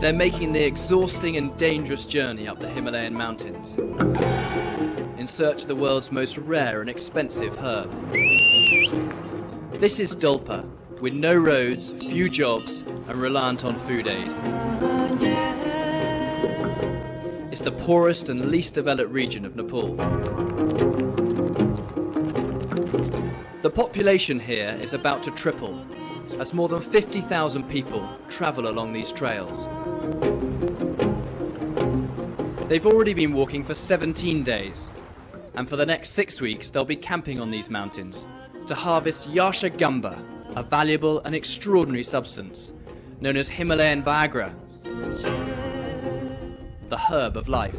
They're making the exhausting and dangerous journey up the Himalayan mountains in search of the world's most rare and expensive herb. This is Dolpa, with no roads, few jobs, and reliant on food aid. It's the poorest and least developed region of Nepal. The population here is about to triple, as more than 50,000 people travel along these trails. They've already been walking for 17 days, and for the next 6 weeks they'll be camping on these mountains to harvest Yasha Gamba, a valuable and extraordinary substance known as Himalayan Viagra, the herb of life.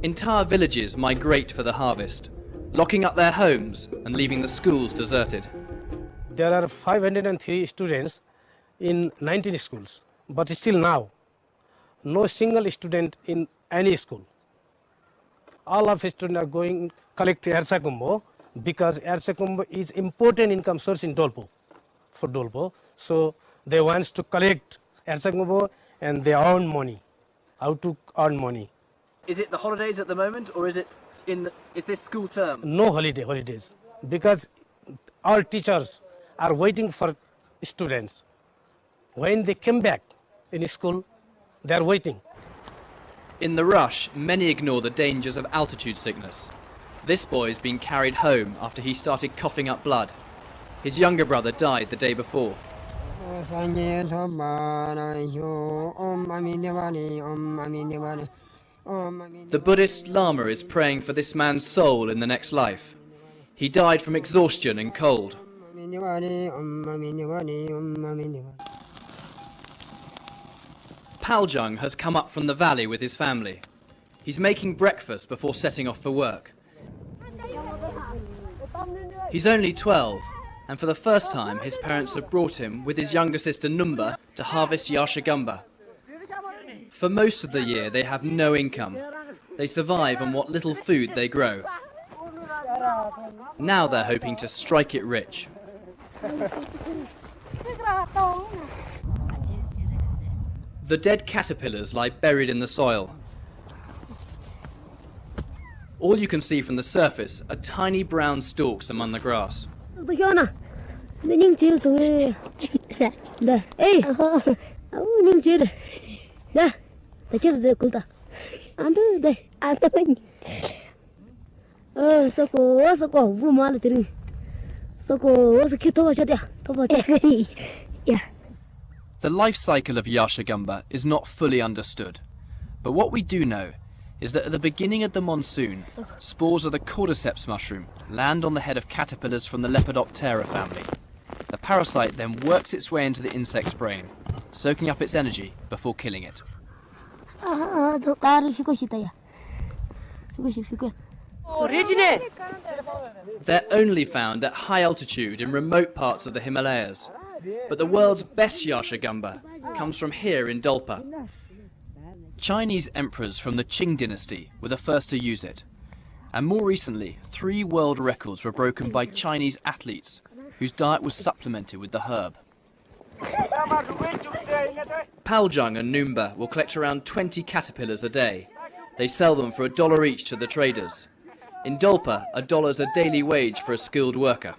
Entire villages migrate for the harvest, locking up their homes and leaving the schools deserted. There are 503 students in 19 schools, but still now, no single student in any school. All of the students are going collect Ersakumbo because Ersakumbo is important income source in Dolpo, for Dolpo. So they want to collect Ersakumbo and they earn money. How to earn money? Is it the holidays at the moment, or is this school term? No holidays, because all teachers are waiting for students. When they come back in school, they are waiting. In the rush, many ignore the dangers of altitude sickness. This boy's been carried home after he started coughing up blood. His younger brother died the day before. The Buddhist Lama is praying for this man's soul in the next life. He died from exhaustion and cold. Paljung has come up from the valley with his family. He's making breakfast before setting off for work. He's only 12, and for the first time his parents have brought him with his younger sister Numba to harvest Yashagamba. For most of the year they have no income. They survive on what little food they grow. Now they're hoping to strike it rich. The dead caterpillars lie buried in the soil. All you can see from the surface are tiny brown stalks among the grass. The life cycle of Yashagamba is not fully understood, but what we do know is that at the beginning of the monsoon, spores of the Cordyceps mushroom land on the head of caterpillars from the Lepidoptera family. The parasite then works its way into the insect's brain, soaking up its energy before killing it. They're only found at high altitude in remote parts of the Himalayas, but the world's best Yashagamba comes from here in Dolpa. Chinese emperors from the Qing dynasty were the first to use it, and more recently 3 world records were broken by Chinese athletes whose diet was supplemented with the herb. Paljung and Numba will collect around 20 caterpillars a day. They sell them for $1 each to the traders. In Dolpa, $1 is a daily wage for a skilled worker.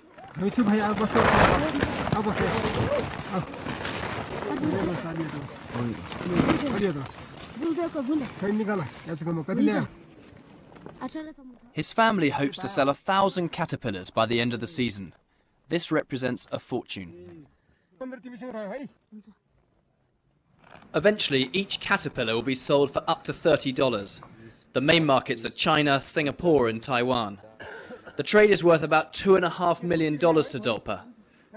His family hopes to sell 1,000 caterpillars by the end of the season. This represents a fortune. Eventually, each caterpillar will be sold for up to $30. The main markets are China, Singapore and Taiwan. The trade is worth about $2.5 million to Dolpa.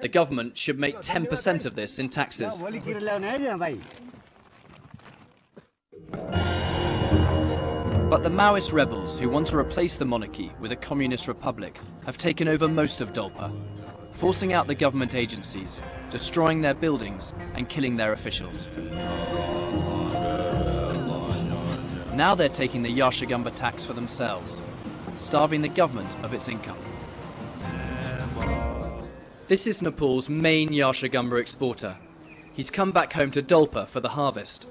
The government should make 10% of this in taxes. But the Maoist rebels who want to replace the monarchy with a communist republic have taken over most of Dolpa, forcing out the government agencies, destroying their buildings and killing their officials. Now they're taking the Yashagamba tax for themselves, starving the government of its income. This is Nepal's main Yashagamba exporter. He's come back home to Dolpa for the harvest.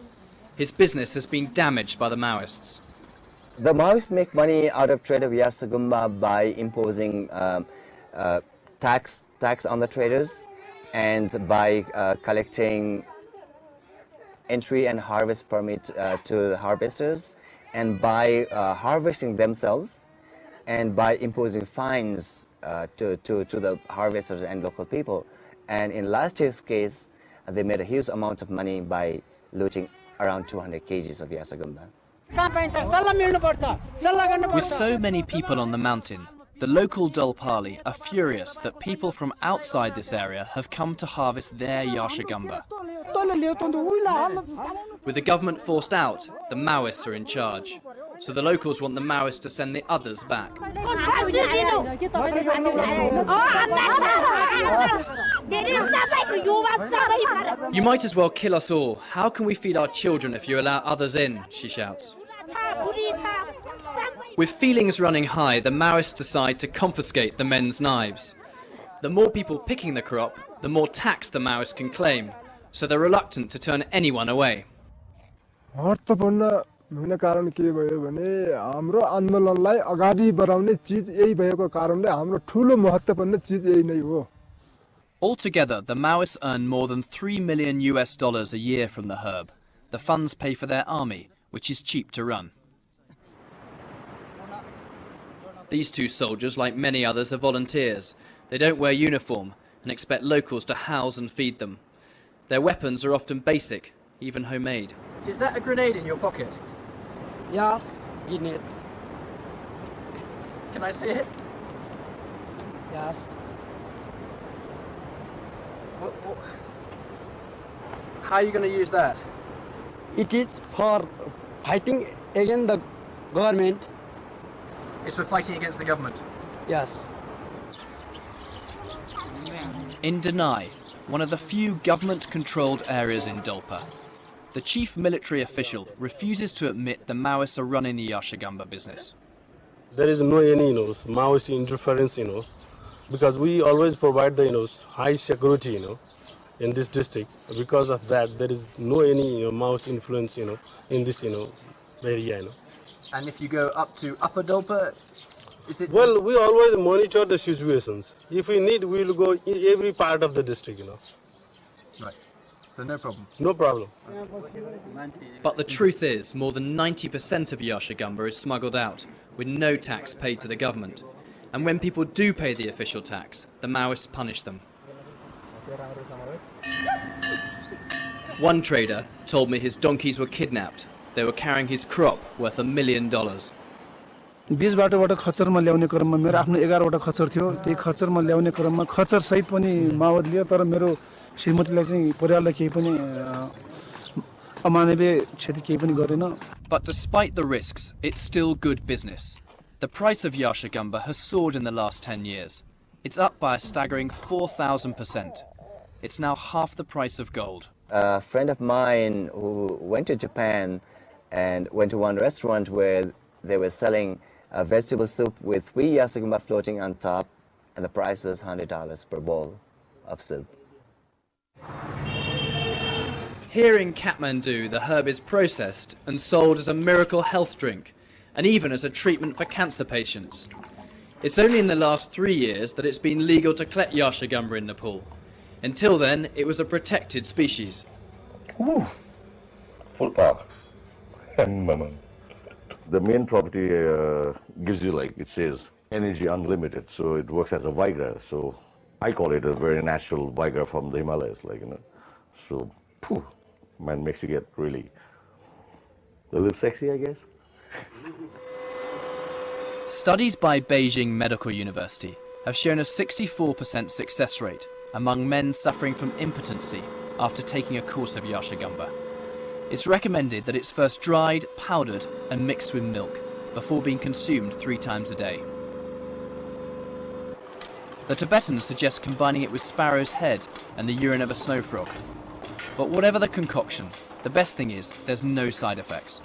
His business has been damaged by the Maoists. The Maoists make money out of trade of Yasagumba by imposing tax on the traders and by collecting entry and harvest permit to the harvesters, and by harvesting themselves, and by imposing fines to the harvesters and local people. And in last year's case, they made a huge amount of money by looting around 200 kgs of Yasagumba. With so many people on the mountain, the local Dolpali are furious that people from outside this area have come to harvest their Yashagamba. With the government forced out, the Maoists are in charge. So the locals want the Maoists to send the others back. You might as well kill us all. How can we feed our children if you allow others in? She shouts. With feelings running high, the Maoists decide to confiscate the men's knives. The more people picking the crop, the more tax the Maoists can claim, so they're reluctant to turn anyone away. हुने कारण के भयो भने हाम्रो आन्दोलनलाई अगाडि बढाउने चीज यही भएको कारणले हाम्रो ठूलो महत्त्वपूर्ण चीज यही नै हो. Altogether, the Maoists earn more than $3 million a year from the herb. The funds pay for their army, which is cheap to run. These two soldiers, like many others, are volunteers. They don't wear uniform and expect locals to house and feed them. Their weapons are often basic, even homemade. Is that a grenade in your pocket? Yes, grenade. Can I see it? Yes. How are you going to use that? It is for fighting against the government. It's for fighting against the government. Yes. In Denai, one of the few government-controlled areas in Dolpa, the chief military official refuses to admit the Maoists are running the Yashagamba business. There is no any, Maoist interference, because we always provide the, high security, in this district. Because of that, there is no any, Maoist influence, in this, area, And if you go up to Upper Dolpa, is it... Well, we always monitor the situations. If we need, we will go in every part of the district, Right. So no problem. No problem. But the truth is, more than 90% of Yashagamba is smuggled out, with no tax paid to the government. And when people do pay the official tax, the Maoists punish them. One trader told me his donkeys were kidnapped. They were carrying his crop worth $1 million. 20 बाटोबाट खच्चरमा ल्याउने क्रममा मेरो आफ्नो 11 वटा खच्चर थियो. त्यही खच्चरमा ल्याउने क्रममा खच्चर सहित पनि माओवाद लियो, तर मेरो श्रीमतीलाई चाहिँ परिवारलाई केही पनि अमानवीय क्षति केही पनि गरेन. But despite the risks, it's still good business. The price of Yashagamba has soared in the last 10 years. It's up by a staggering 4,000%. It's now half the price of gold. A friend of mine who went to Japan and went to one restaurant where they were selling a vegetable soup with 3 Yashagamba floating on top, and the price was $100 per bowl of soup. Here in Kathmandu, the herb is processed and sold as a miracle health drink, and even as a treatment for cancer patients. It's only in the last 3 years that it's been legal to collect Yashagamba in Nepal. Until then, it was a protected species. Ooh, full power. The main property gives you, like it says, energy unlimited, so it works as a Viagra. So I call it a very natural Viagra from the Himalayas, So, man, makes you get really a little sexy, I guess. Studies by Beijing Medical University have shown a 64% success rate among men suffering from impotency after taking a course of Yashagamba. It's recommended that it's first dried, powdered and mixed with milk before being consumed 3 times a day. The Tibetans suggest combining it with sparrow's head and the urine of a snow frog. But whatever the concoction, the best thing is there's no side effects.